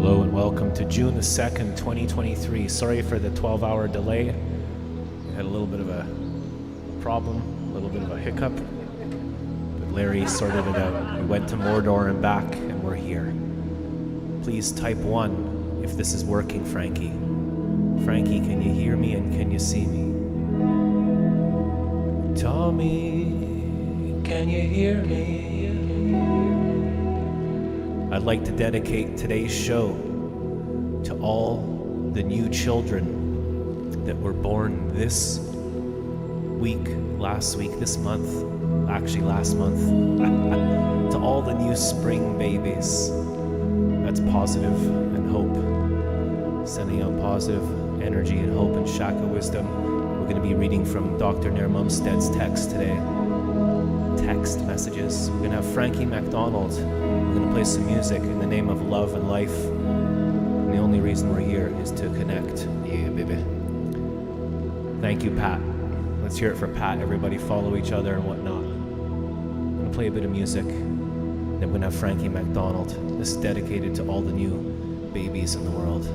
Hello and welcome to June the 2nd, 2023. Sorry for the 12-hour delay. We had a little bit of a problem, a little bit of a hiccup, but Larry sorted it out. We went to Mordor and back, and we're here. Please type 1 if this is working, Frankie. Frankie, can you hear me and can you see me? Tommy, can you hear me? I'd like to dedicate today's show to all the new children that were born this week, last week, this month, actually last month, to all the new spring babies. That's positive and hope, sending out positive energy and hope and Shaka wisdom. We're going to be reading from Dr. Nair Mumstead's text today. Text messages. We're going to have Frankie MacDonald. We're going to play some music in the name of love and life. And the only reason we're here is to connect. Yeah, baby. Thank you, Pat. Let's hear it for Pat. Everybody follow each other and whatnot. I'm going to play a bit of music. Then we're going to have Frankie MacDonald. This is dedicated to all the new babies in the world.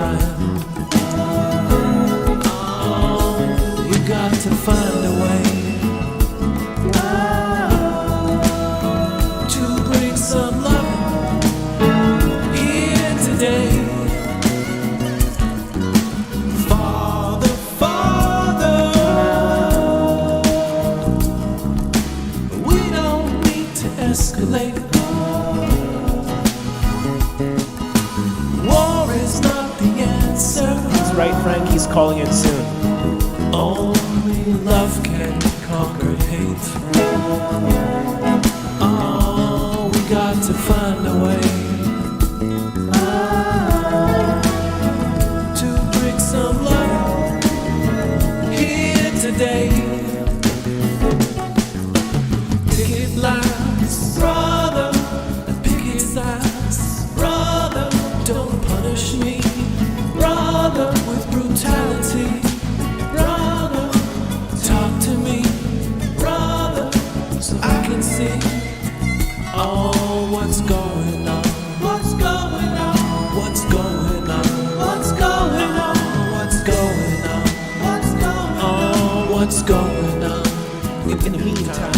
meantime, oh, you got to find a way to bring some love here today. Father, Father, we don't need to escalate. War is not the answer. He's right, Frankie's calling in soon. Only love can conquer hate. Oh, we got to find a way to bring some love here today. Picket lines, brother, picket lines, brother, don't punish me, brother, with brutality. Brother, talk to me, brother, so I can see, oh, what's going on, what's going on, what's going on, what's going on, what's going on, what's going on, oh, what's going on. In the meantime,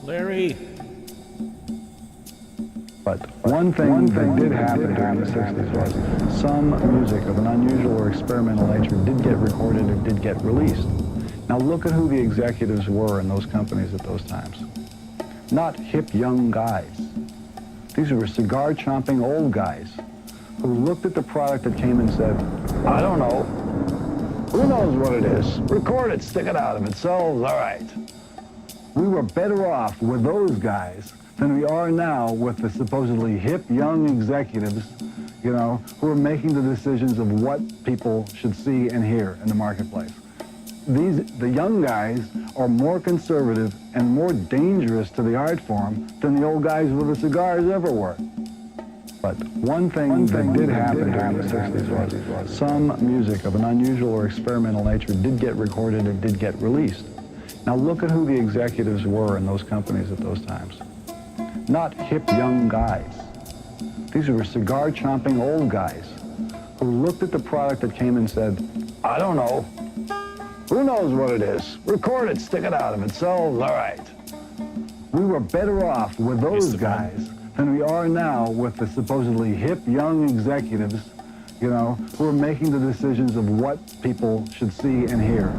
Larry. But one thing that did happen during the 60s was some music of an unusual or experimental nature did get recorded and did get released. Now look at who the executives were in those companies at those times. Not hip young guys. These were cigar-chomping old guys who looked at the product that came and said, I don't know. Who knows what it is? Record it, stick it out. If it sells, all right. We were better off with those guys than we are now with the supposedly hip young executives, you know, who are making the decisions of what people should see and hear in the marketplace. The young guys are more conservative and more dangerous to the art form than the old guys with the cigars ever were. But one thing that did happen during the 60s was some music of an unusual or experimental nature did get recorded and did get released. Now look at who the executives were in those companies at those times. Not hip young guys. These were cigar-chomping old guys who looked at the product that came and said, I don't know. Who knows what it is? Record it, stick it out. If it sells, all right. We were better off with those guys than we are now with the supposedly hip young executives, you know, who are making the decisions of what people should see and hear.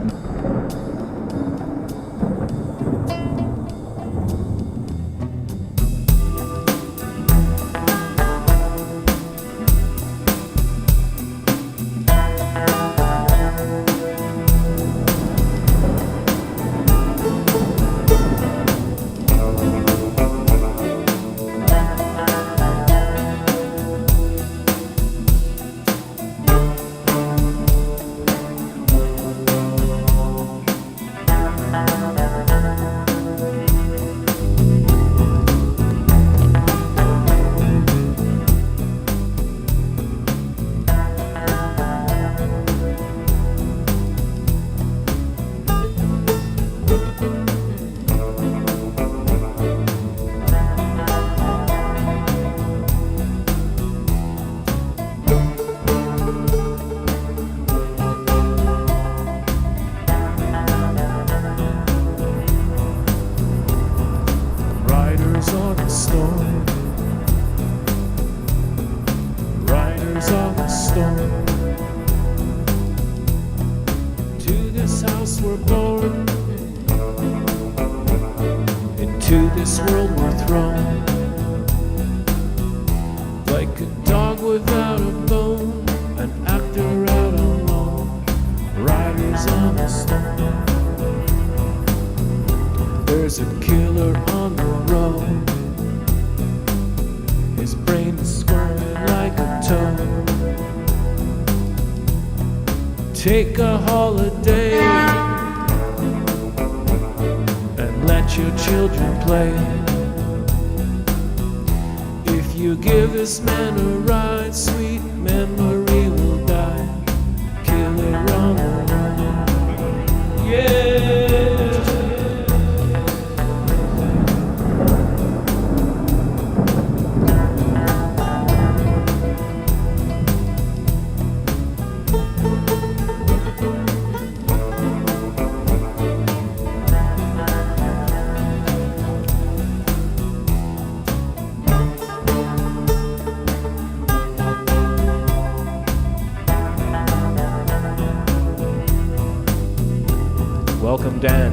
riders on the storm. To this house we're born, into this world we're thrown, like a dog without a bone, an actor out on loan, riders on the storm. There's a killer on the road, his brain is squirming like a toad. Take a holiday and let your children play. If you give this man a ride, sweet memory will die. Killer on the road, yeah. Welcome, Dan.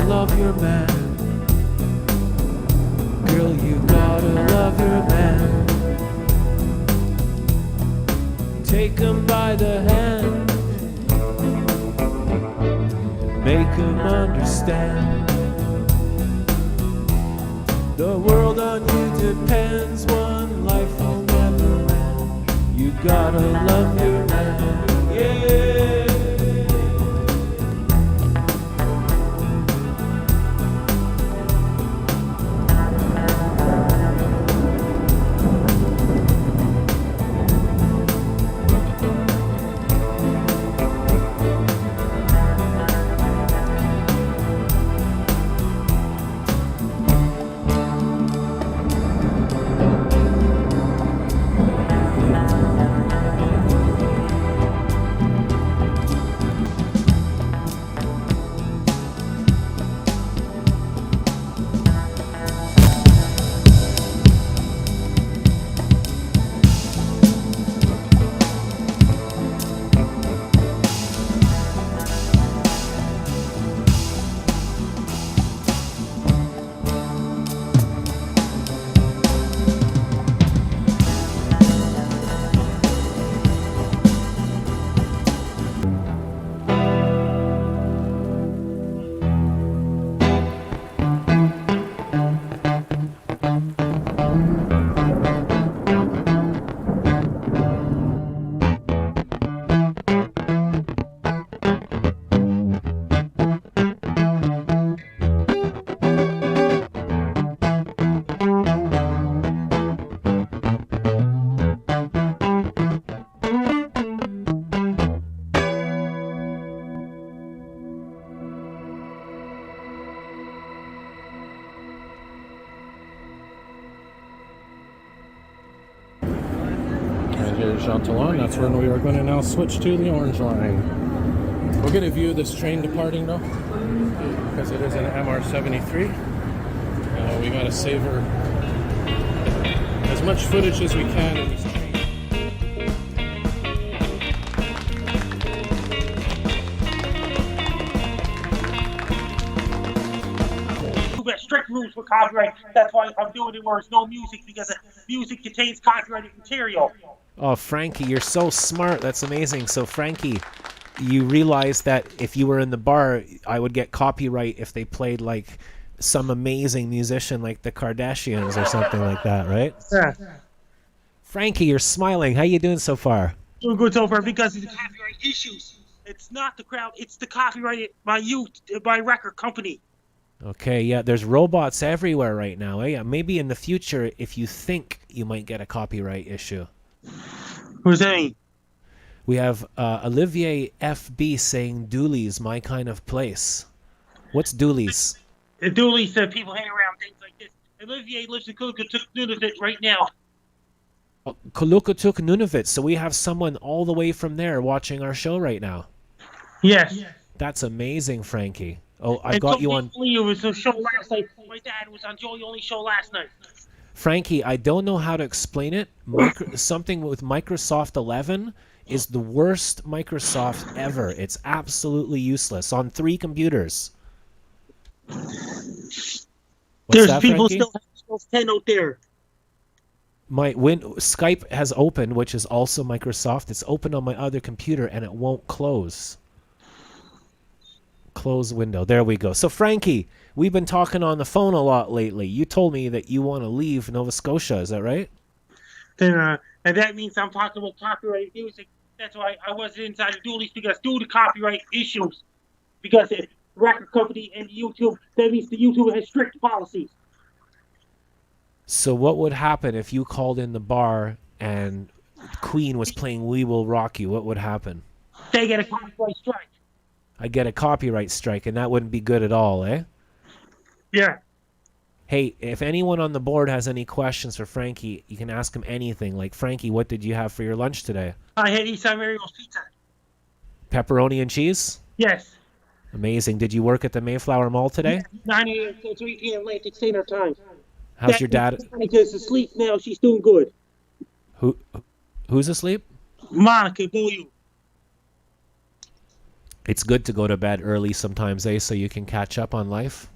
Love your man. Girl, you gotta love your man. Take him by the hand, make him understand. The world on you depends, one life will never end. You gotta love your man, yeah. Chantalon. That's when we are going to now switch to the orange line. We're going to view this train departing though, because it is an MR73. We got to savor as much footage as we can in this train. Strict rules for copyright. That's why I'm doing it where it's no music, because music contains copyrighted material. Oh, Frankie, you're so smart. That's amazing. So, Frankie, you realize that if you were in the bar, I would get copyright if they played like some amazing musician like the Kardashians or something like that, right? Yeah. Frankie, you're smiling. How you doing so far? Doing good so far because of the copyright issues. It's not the crowd. It's the copyrighted by record company. Okay, yeah, there's robots everywhere right now. Yeah, maybe in the future, if you think you might get a copyright issue. Who's that? We have Olivier FB saying Dooley's my kind of place. What's Dooley's? Dooley's people hang around things like this. Olivier lives in Cook right now. Kulukatuk Nunavut. So we have someone all the way from there watching our show right now. Yes. That's amazing, Frankie. Oh, I got you on. It was a show last night. My dad was on Joey Only show last night. Frankie, I don't know how to explain it. Something with Microsoft 11 is the worst Microsoft ever. It's absolutely useless on 3 computers. There's that, people Frankie? still have Windows 10 out there. Skype has opened, which is also Microsoft. It's open on my other computer and it won't close. Close window. There we go. So, Frankie, we've been talking on the phone a lot lately. You told me that you want to leave Nova Scotia. Is that right? Then, and that means I'm talking about copyrighted music. That's why I wasn't inside of Dooley's, because due to copyright issues, because the record company and YouTube, that means the YouTube has strict policies. So what would happen if you called in the bar and Queen was playing We Will Rock You? What would happen? They get a copyright strike. I get a copyright strike, and that wouldn't be good at all, eh? Yeah. Hey, if anyone on the board has any questions for Frankie, you can ask him anything. Like, Frankie, what did you have for your lunch today? I had Eastside Mario's pizza. Pepperoni and cheese? Yes. Amazing. Did you work at the Mayflower Mall today? 9 a.m. to 3 p.m. Atlantic Standard Time. How's your dad? Monica's asleep now. She's doing good. Who's asleep? Monica Boyu. It's good to go to bed early sometimes, eh, so you can catch up on life?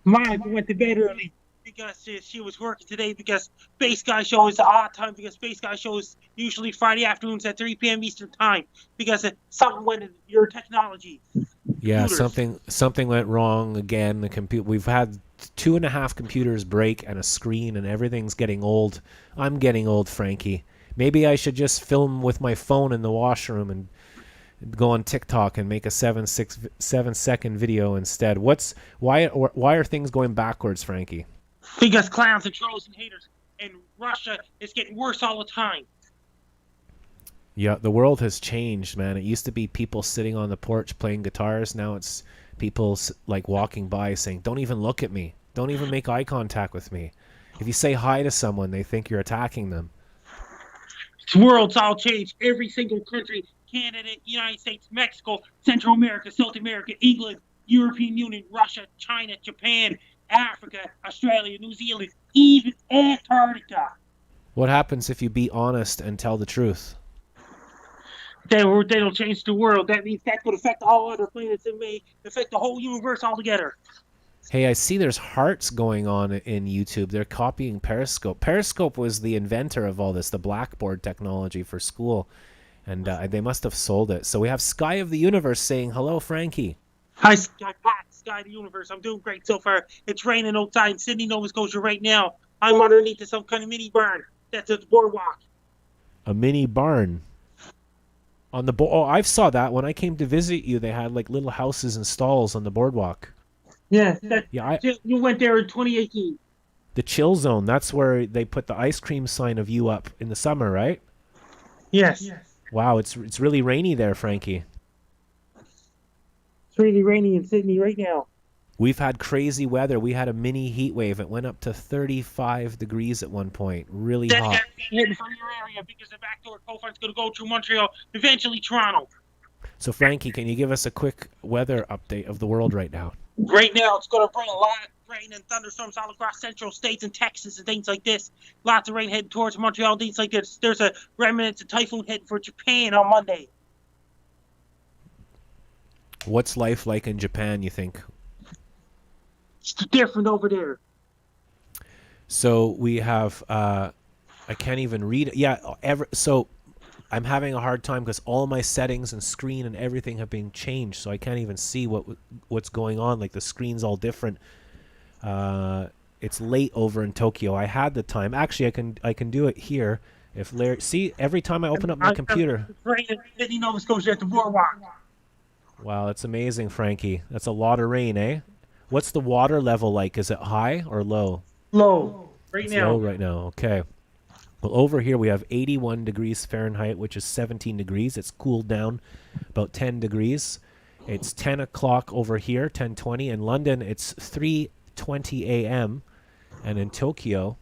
Monica went to bed early because she was working today, because Space Guy Show is the odd time, because Space Guy Show is usually Friday afternoons at 3 p.m. Eastern Time, because something went in your technology. Yeah, Computers. something went wrong again. We've had 2.5 computers break and a screen, and everything's getting old. I'm getting old, Frankie. Maybe I should just film with my phone in the washroom and go on TikTok and make a 7-second video instead. Why are things going backwards, Frankie? Because clowns and trolls and haters, and Russia is getting worse all the time. Yeah, the world has changed, man. It used to be people sitting on the porch playing guitars. Now it's people like walking by saying, "Don't even look at me. Don't even make eye contact with me." If you say hi to someone, they think you're attacking them. The world's all changed. Every single country, Canada, United States, Mexico, Central America, South America, England, European Union, Russia, China, Japan, Africa, Australia, New Zealand, even Antarctica. What happens if you be honest and tell the truth? They'll change the world. That means that could affect all other planets and may affect the whole universe altogether. Hey, I see there's hearts going on in YouTube. They're copying Periscope. Periscope was the inventor of all this, the Blackboard technology for school. And they must have sold it. So we have Sky of the Universe saying, "Hello, Frankie." Hi, Sky of the Universe. I'm doing great so far. It's raining outside in Sydney, Nova Scotia right now. I'm underneath some kind of mini barn. That's at the boardwalk. A mini barn. On the Oh, I saw that when I came to visit you. They had like little houses and stalls on the boardwalk. Yeah, you went there in 2018. The chill zone. That's where they put the ice cream sign of you up in the summer, right? Yes. Wow, it's really rainy there, Frankie. It's really rainy in Sydney right now. We've had crazy weather. We had a mini heat wave. It went up to 35 degrees at one point. Really Then hot. again, hitting from your area because the backdoor cold front's going to go through Montreal, eventually Toronto. So, Frankie, can you give us a quick weather update of the world right now? Right now, it's going to bring a lot of rain and thunderstorms all across central states and Texas and things like this. Lots of rain heading towards Montreal, things like this. There's a remnants of typhoon heading for Japan on Monday. What's life like in Japan, you think? It's different over there. So we have, I can't even read it. Yeah, so I'm having a hard time because all my settings and screen and everything have been changed, so I can't even see what's going on. Like the screen's all different. It's late over in Tokyo. I had the time. Actually, I can do it here. If Larry, see, every time I open up my computer. It's raining in Nova Scotia at the boardwalk. Wow, it's amazing, Frankie. That's a lot of rain, eh? What's the water level like? Is it high or low? Low. It's low right now. Okay. Well, over here we have 81 degrees Fahrenheit, which is 17 degrees. It's cooled down about 10 degrees. It's 10 o'clock over here, 10:20. In London, it's 3:20 a.m. And in Tokyo,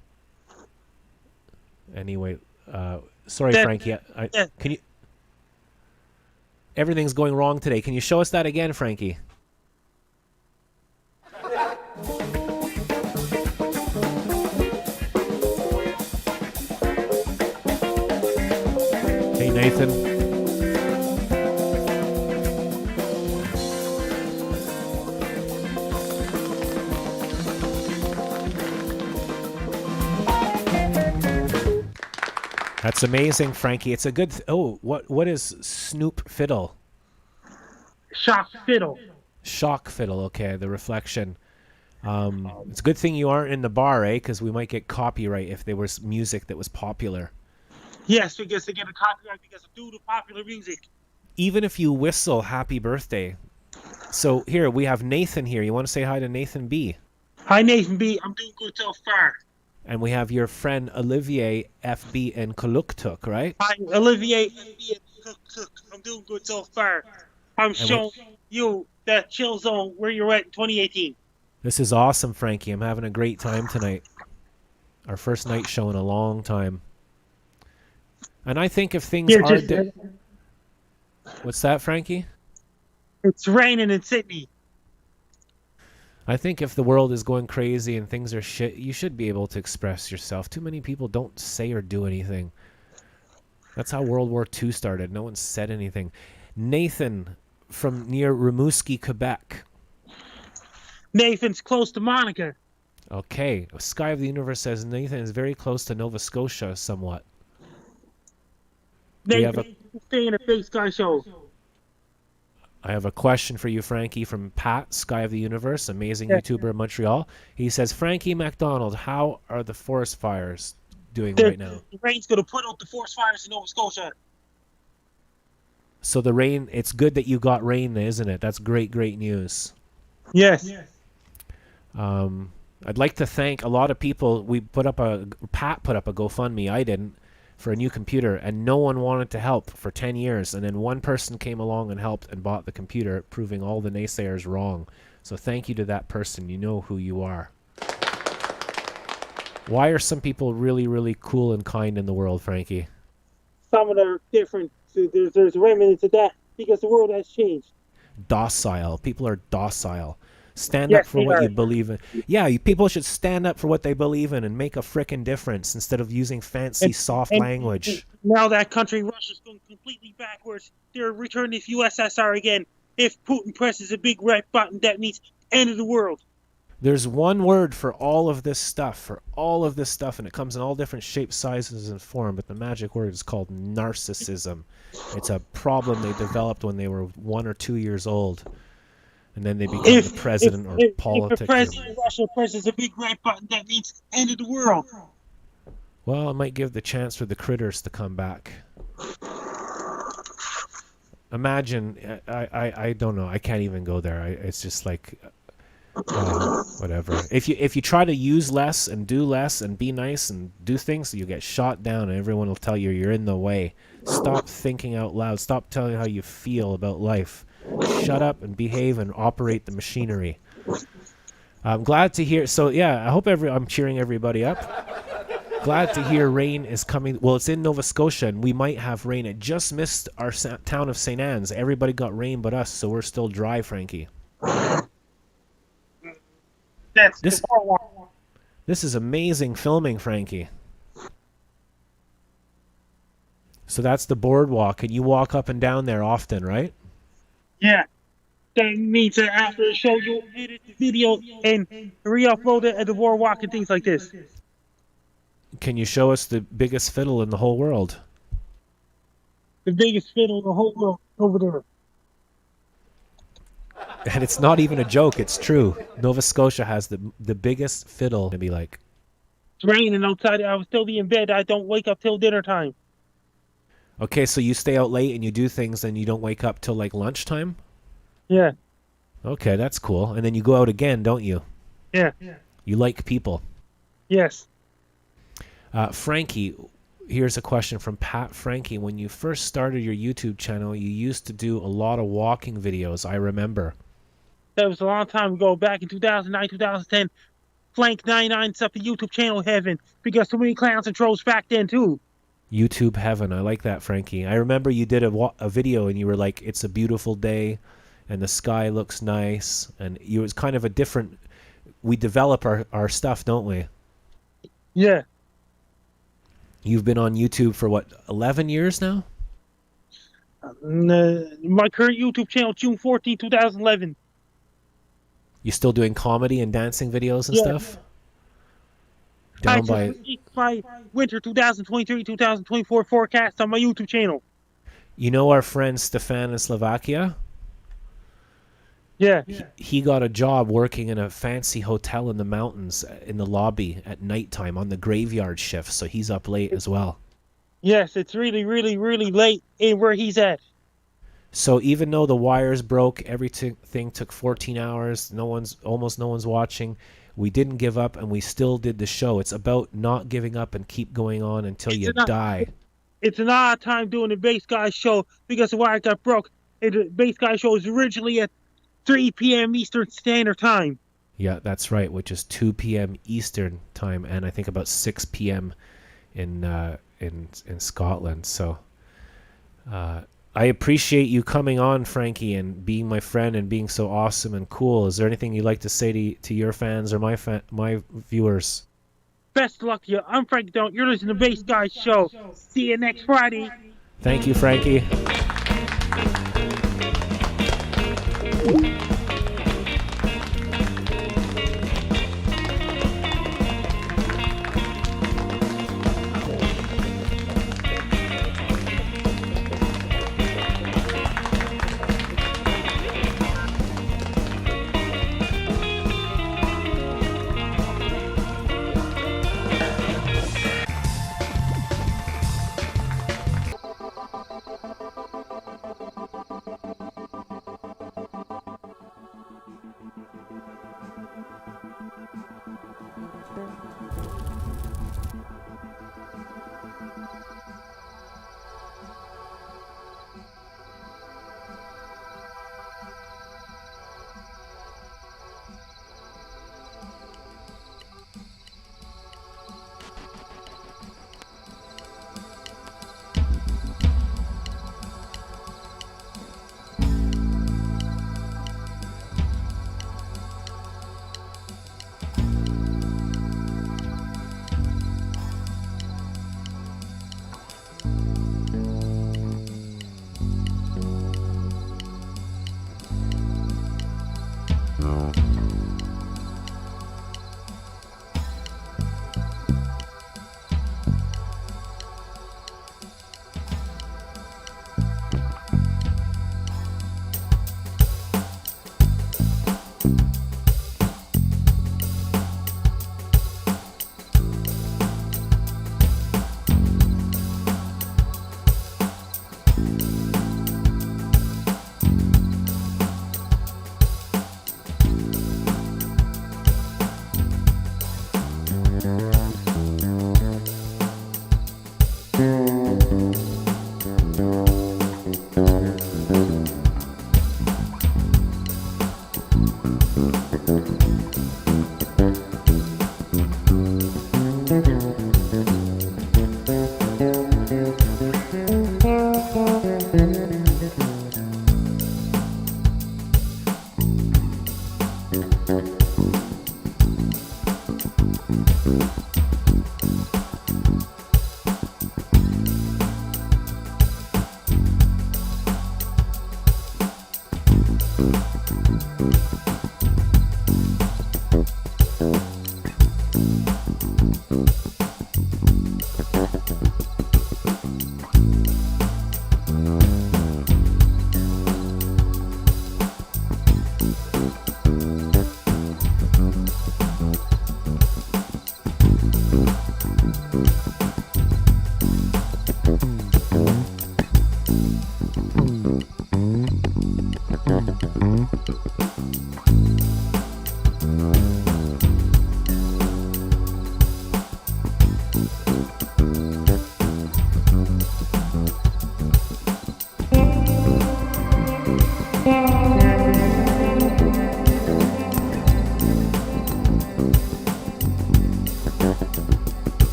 anyway, sorry, Frankie. Can you? Everything's going wrong today. Can you show us that again, Frankie? Hey, Nathan. That's amazing, Frankie. It's a good... what is Snoop Fiddle? Shock fiddle. Shock fiddle, okay, the reflection. It's a good thing you aren't in the bar, eh? Because we might get copyright if there was music that was popular. Yes, because they get a copyright because of due to popular music. Even if you whistle happy birthday. So here, we have Nathan here. You want to say hi to Nathan B? Hi, Nathan B. I'm doing good so far. And we have your friend Olivier FB in Kaluktuk, right? Hi, Olivier FB and Cook. I'm doing good so far. I'm showing you the chill zone where you're at in 2018. This is awesome, Frankie. I'm having a great time tonight. Our first night show in a long time. And I think if things are... What's that, Frankie? It's raining in Sydney. I think if the world is going crazy and things are shit, you should be able to express yourself. Too many people don't say or do anything. That's how World War II started. No one said anything. Nathan from near Rimouski, Quebec. Nathan's close to Monica. Okay. Sky of the Universe says Nathan is very close to Nova Scotia somewhat. Nathan, stay in a Big Sky show. I have a question for you, Frankie, from Pat, Sky of the Universe, amazing YouTuber in Montreal. He says, Frankie MacDonald, how are the forest fires doing right now? The rain's going to put out the forest fires in Nova Scotia. So the rain, it's good that you got rain, isn't it? That's great, great news. Yes. I'd like to thank a lot of people. Pat put up a GoFundMe, I didn't, for a new computer, and no one wanted to help for 10 years. And then one person came along and helped and bought the computer, proving all the naysayers wrong. So thank you to that person. You know who you are. Why are some people really, really cool and kind in the world, Frankie? Some of them are different. There's remnants of that because the world has changed. Docile. People are docile. Stand up for what you believe in. Yeah, people should stand up for what they believe in and make a frickin' difference instead of using fancy, soft language. Now that country, Russia's going completely backwards. They're returning to USSR again. If Putin presses a big red button, that means end of the world. There's one word for all of this stuff, and it comes in all different shapes, sizes, and form, but the magic word is called narcissism. It's a problem they developed when they were 1 or 2 years old. And then they become the president or politics. If the president of Russia presses a big red button, that means end of the world. Well, it might give the chance for the critters to come back. Imagine, I don't know, I can't even go there. It's just like, whatever. If you try to use less and do less and be nice and do things, you get shot down and everyone will tell you you're in the way. Stop thinking out loud. Stop telling how you feel about life. Shut up and behave and operate the machinery. I'm glad to hear. So yeah, I hope I'm cheering everybody up. Glad to hear rain is coming. Well, it's in Nova Scotia, and we might have rain. It just missed our town of St. Anne's. Everybody got rain but us, so we're still dry, Frankie. That's This the boardwalk. this is amazing filming, Frankie. So that's the boardwalk, and you walk up and down there often, right? Yeah. That means that after the show, you'll edit the video and re-upload it at the boardwalk and things like this. Can you show us the biggest fiddle in the whole world? The biggest fiddle in the whole world over there. And it's not even a joke, it's true. Nova Scotia has the biggest fiddle. To be like, It's raining outside. I was still in bed. I don't wake up till dinner time. okay, so you stay out late and you do things and you don't wake up till like lunchtime? Yeah. Okay, that's cool. And then you go out again, don't you? Yeah. You like people. Yes. Frankie, here's a question from Pat Frankie. When you first started your YouTube channel, you used to do a lot of walking videos, I remember. That was a long time ago, back in 2009, 2010. Flank 99 set up a YouTube channel heaven because so many clowns and trolls back then too. YouTube heaven, I like that, Frankie. I remember you did a video and you were like, it's a beautiful day and the sky looks nice. And it was kind of a different... We develop our stuff, don't we? Yeah. You've been on YouTube for what, 11 years now? My current YouTube channel, June 14, 2011. You still doing comedy and dancing videos and Yeah. stuff? Down by... released my winter 2023-2024 forecast on my YouTube channel. You know our friend Stefan in Slovakia? Yeah. He got a job working in a fancy hotel in the mountains in the lobby at nighttime on the graveyard shift, so he's up late as well. Yes, it's really, really, really late in where he's at. So even though the wires broke, everything took 14 hours, almost no one's watching, we didn't give up and we still did the show. It's about not giving up and keep going on until you die. It's an odd time doing the Bass Guy show because the wire got broke. The Bass Guy show was originally at 3 p.m. Eastern Standard Time. Yeah, that's right, which is 2 p.m. Eastern time, and I think about 6 p.m. in Scotland. So I appreciate you coming on, Frankie, and being my friend and being so awesome and cool. Is there anything you'd like to say to your fans or my viewers? Best of luck to you. I'm Frankie Don't. You're listening to Bass Guy show. See you next Friday. Thank you, Frankie.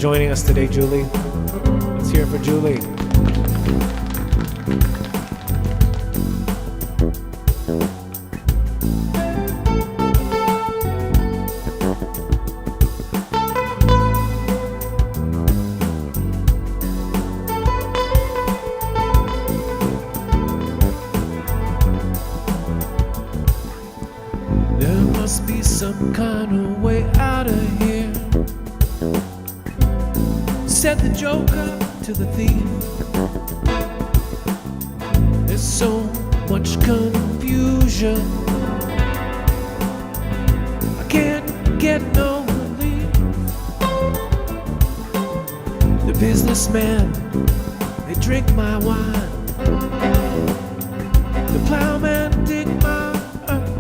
Joining us today, Julie. Let's hear it for Julie. out of here. Said the joker to the thief. There's so much confusion. I can't get no relief. The businessmen, they drink my wine. The plowman dig my earth.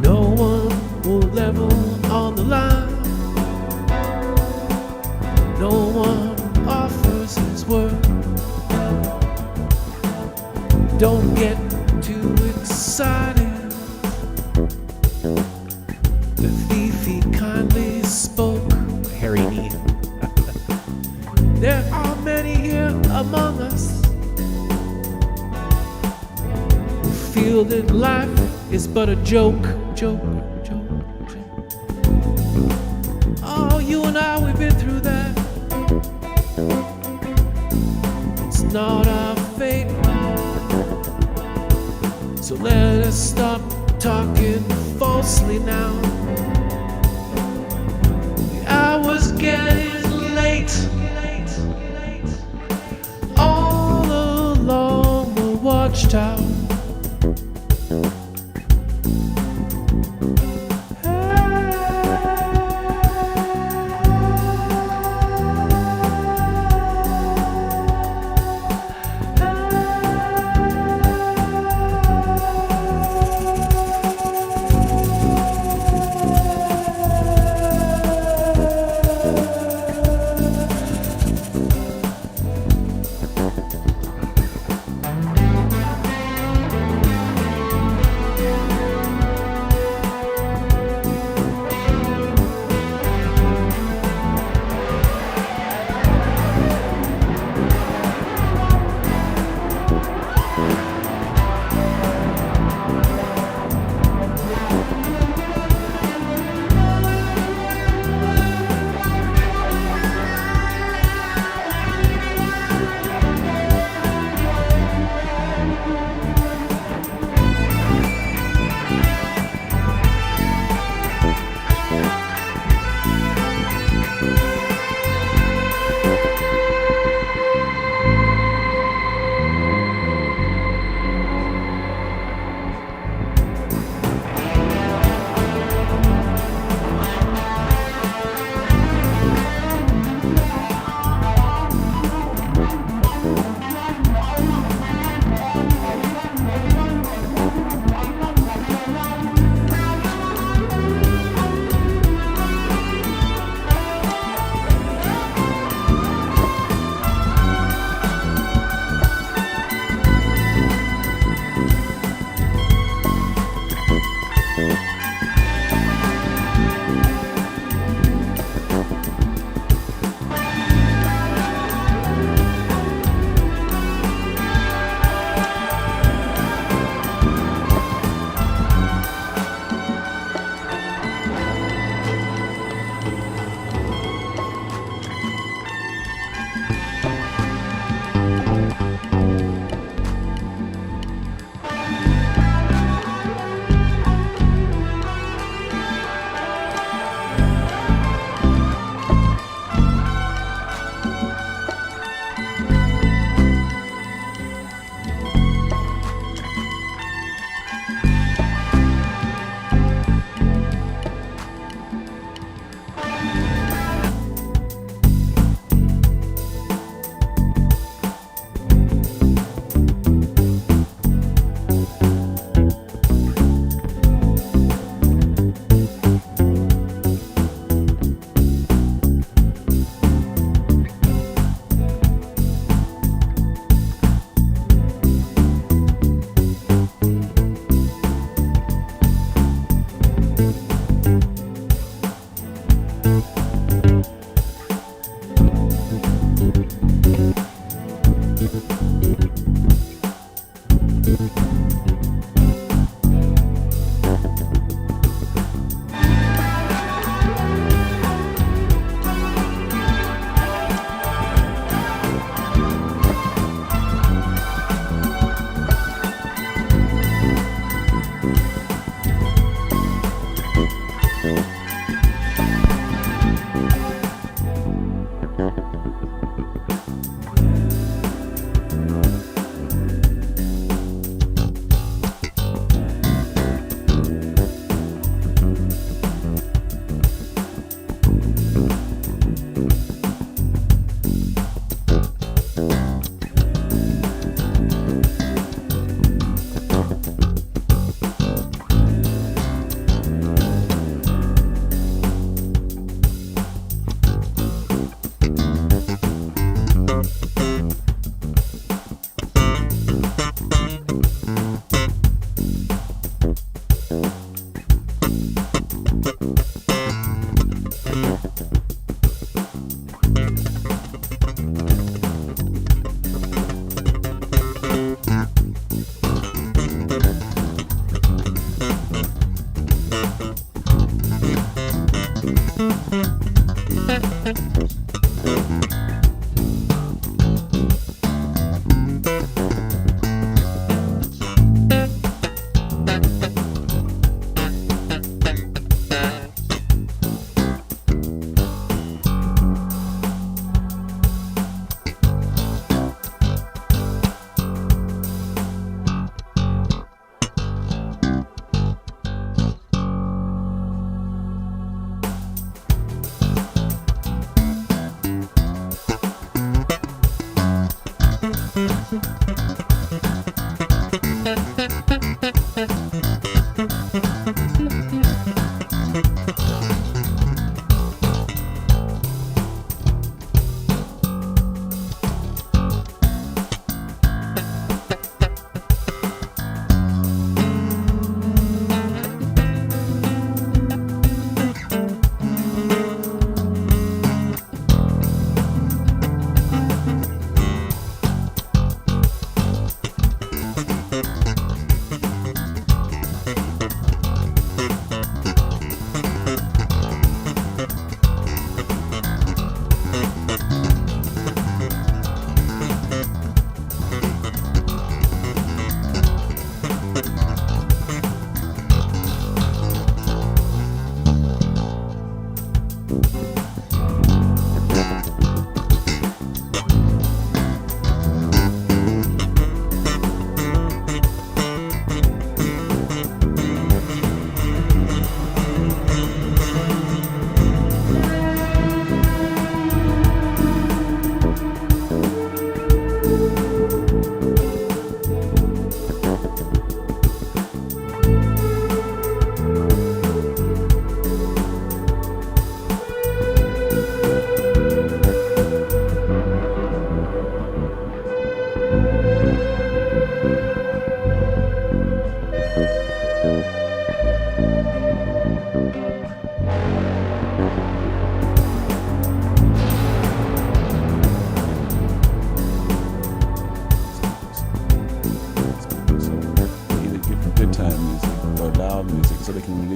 No one will level on the line. No one offers his worth. Don't get too excited. The thief, he kindly spoke. Harry Neat. There are many here among us who feel that life is but a joke, joke, joke, joke. Oh, you and I, we've been through that. It's not our fate. So let us stop talking falsely now. The hour's getting late. All along the watchtower.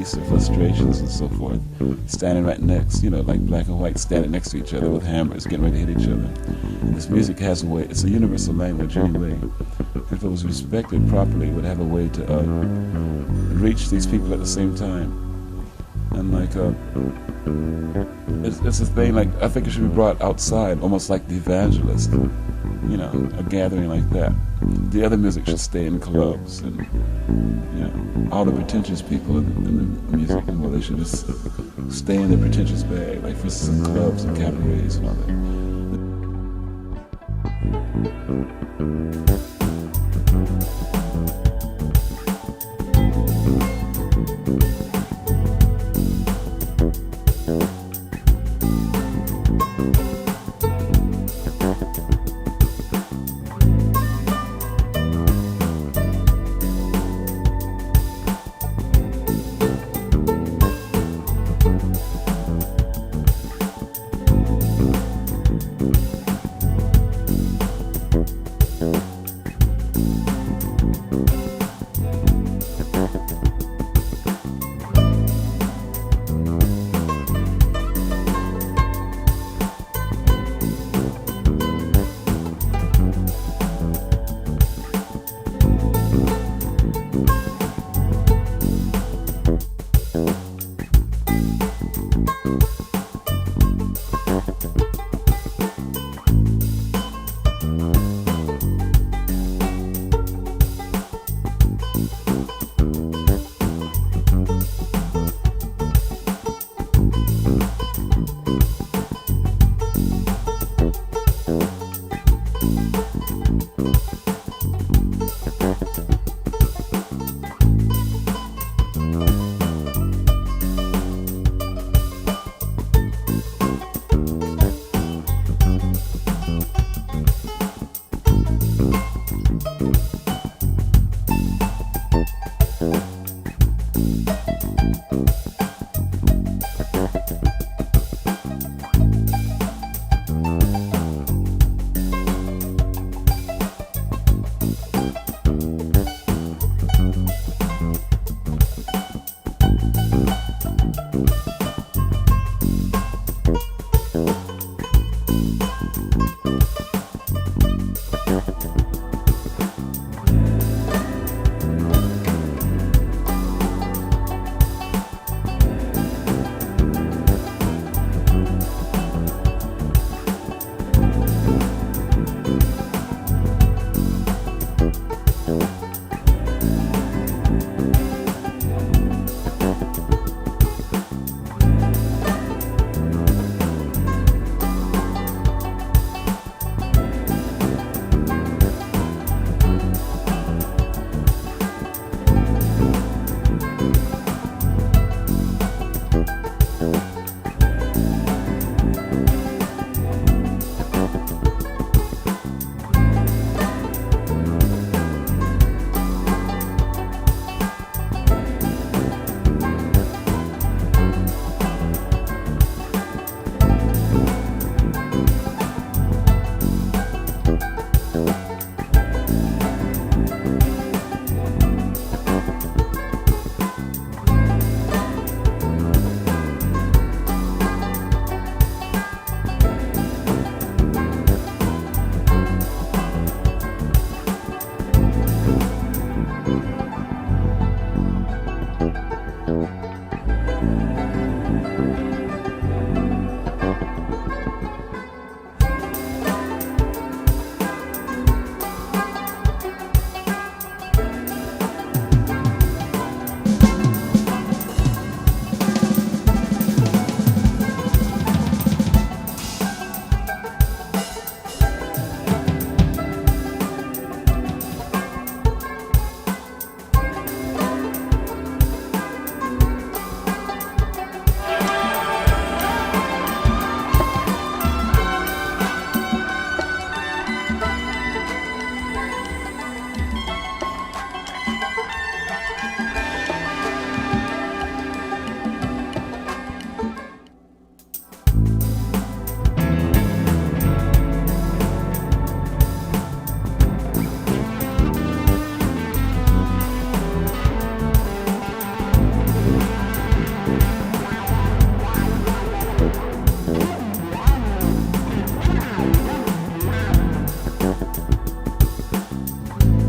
Their frustrations and so forth, standing right next, like black and white standing next to each other with hammers, getting ready to hit each other. And this music has a way, it's a universal language anyway. If it was respected properly, it would have a way to reach these people at the same time. And it's a thing, like, I think it should be brought outside, almost like the evangelist, a gathering like that. The other music should stay in clubs, and all the pretentious people in the music, well, they should just stay in their pretentious bag, like for instance in clubs and cabarets and all that.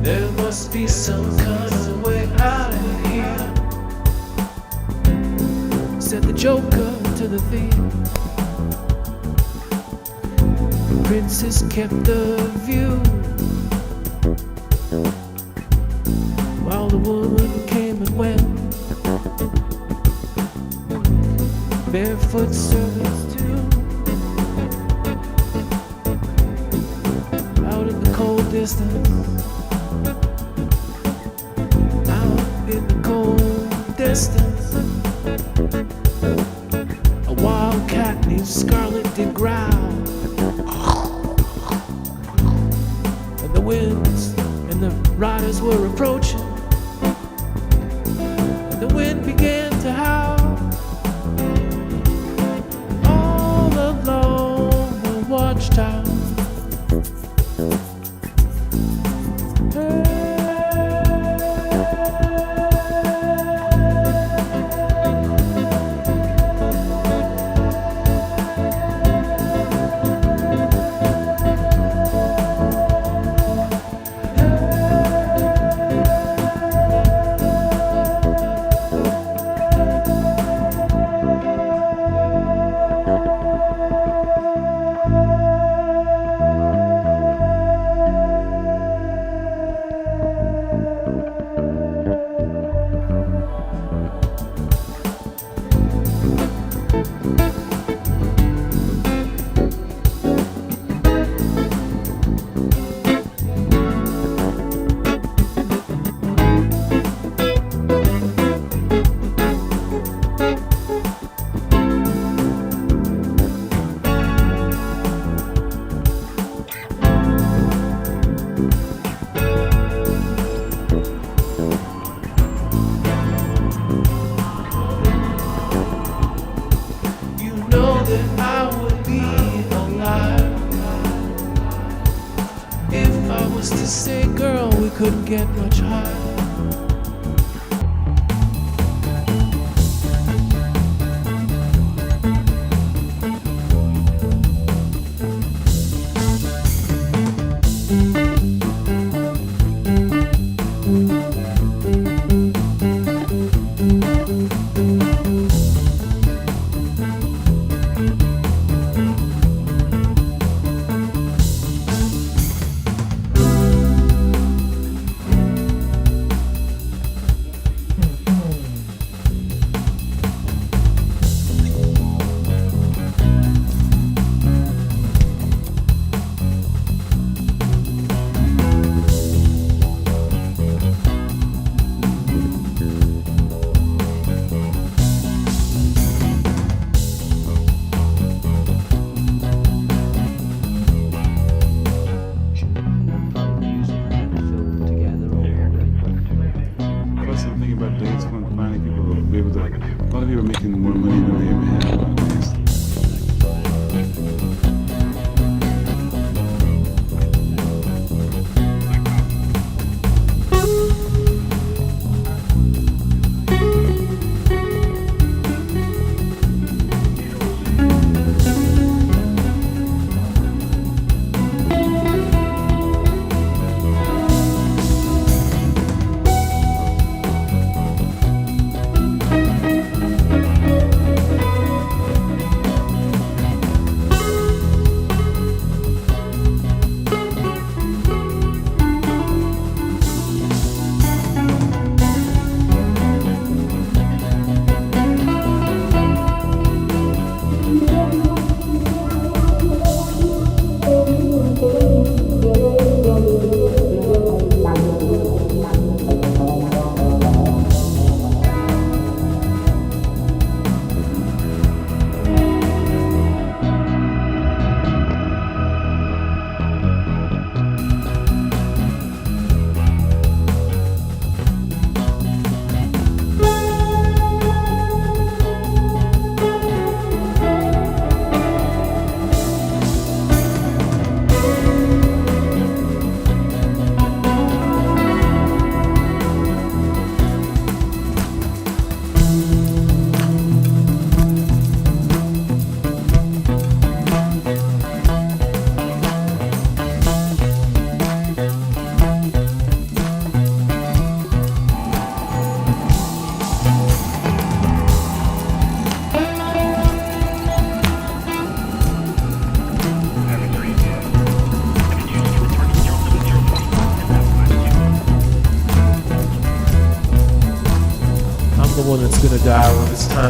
There must be some kind of way out of here, said the Joker to the thief. The princess kept the view, while the woman came and went. Barefoot servants too, out in the cold distance. In the cold distance, a wild cat named Scarlet did growl, and the winds and the riders were approaching, and the wind began to howl. All along the watchtower, that I would be alive if I was to say, girl, we couldn't get much higher.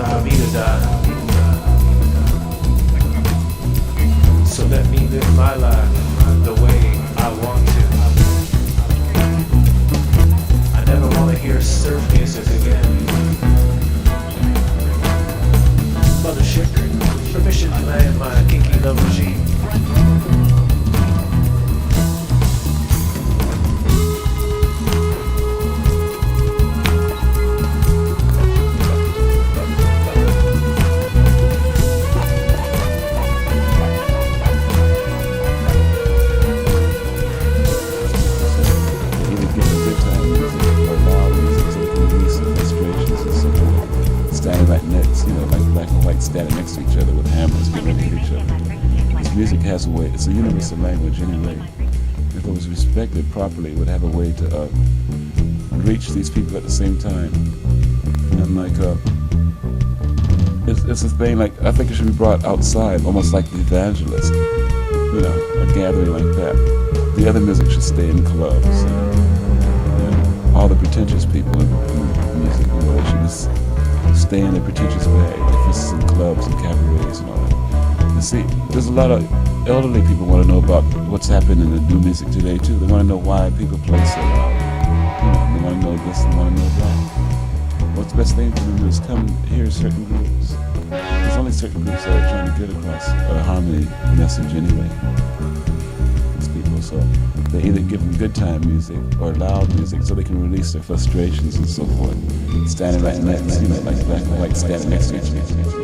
time for me to die. So let me live my life the way I want to. I never want to hear surf music again. Mothership, permission to land my kinky love regime. Standing next to each other with hammers, getting ready to hit each other. This music has a way, it's a universal language anyway. If it was respected properly, it would have a way to reach these people at the same time. And like, it's a thing, like, I think it should be brought outside, almost like the evangelist, you know, a gathering like that. The other music should stay in clubs. And all the pretentious people in music, you know, they should just stay in a pretentious way, like for instance in clubs and cabarets and all that. You see, there's a lot of elderly people want to know about what's happening in the new music today too. They want to know why people play so loud. You know, they want to know this, they want to know that. What's the best thing for them to do is come hear certain groups. There's only certain groups that are trying to get across a harmony message anyway. These people, so they either give them good time music or loud music so they can release their frustrations and so forth. Standing right next, you know, like black and white standing next to each other.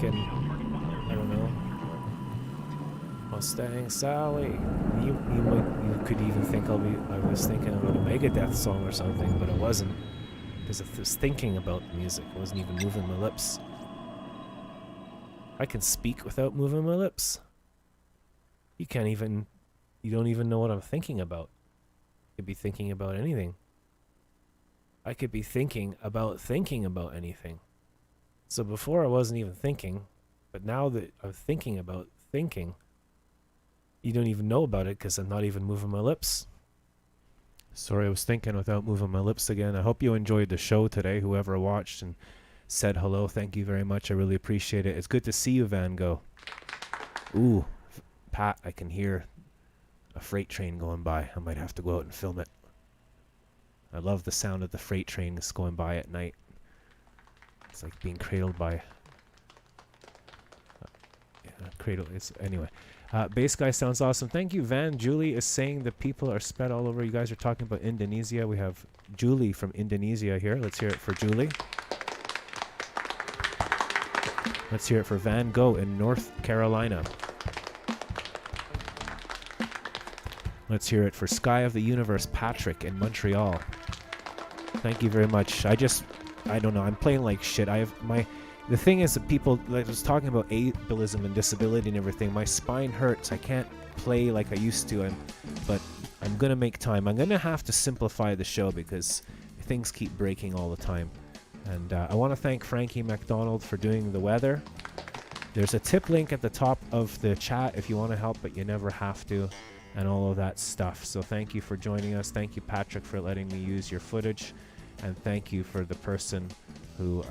thinking, I don't know, Mustang Sally. You could even think I was thinking about a Megadeth song or something, but it wasn't, because I was thinking about the music. I wasn't even moving my lips. I can speak without moving my lips. You don't even know what I'm thinking about. I could be thinking about anything. I could be thinking about anything. So before I wasn't even thinking, but now that I'm thinking about thinking, you don't even know about it because I'm not even moving my lips. Sorry, I was thinking without moving my lips again. I hope you enjoyed the show today, whoever watched and said hello. Thank you very much. I really appreciate it. It's good to see you, Van Gogh. Ooh, Pat, I can hear a freight train going by. I might have to go out and film it. I love the sound of the freight train that's going by at night. It's like being cradled by... Anyway. Bass guy sounds awesome. Thank you, Van. Julie is saying the people are spread all over. You guys are talking about Indonesia. We have Julie from Indonesia here. Let's hear it for Julie. Let's hear it for Van Gogh in North Carolina. Let's hear it for Sky of the Universe Patrick in Montreal. Thank you very much. I don't know. I'm playing like shit. The thing is that people, like I was talking about ableism and disability and everything, my spine hurts. I can't play like I used to, but I'm going to make time. I'm going to have to simplify the show because things keep breaking all the time. And I want to thank Frankie McDonald for doing the weather. There's a tip link at the top of the chat if you want to help, but you never have to, and all of that stuff. So thank you for joining us. Thank you, Patrick, for letting me use your footage. And thank you for the person who,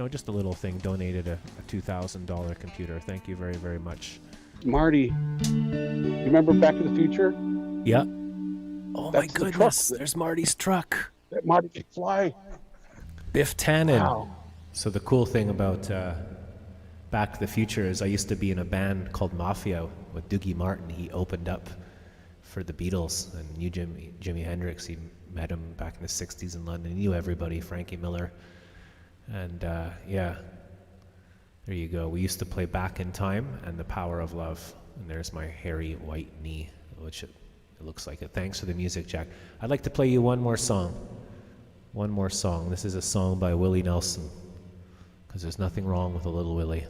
just a little thing, donated a $2,000 computer. Thank you very, very much. Marty, you remember Back to the Future? Yeah. Oh, That's my goodness. There's Marty's truck. That Marty can fly. Biff Tannen. Wow. So the cool thing about Back to the Future is I used to be in a band called Mafia with Doogie Martin. He opened up for the Beatles and knew Jimi Hendrix. He met him back in the 60s in London. He knew everybody, Frankie Miller. And there you go. We used to play Back in Time and The Power of Love. And there's my hairy white knee, which it looks like it. Thanks for the music, Jack. I'd like to play you one more song. One more song. This is a song by Willie Nelson. Because there's nothing wrong with a little Willie.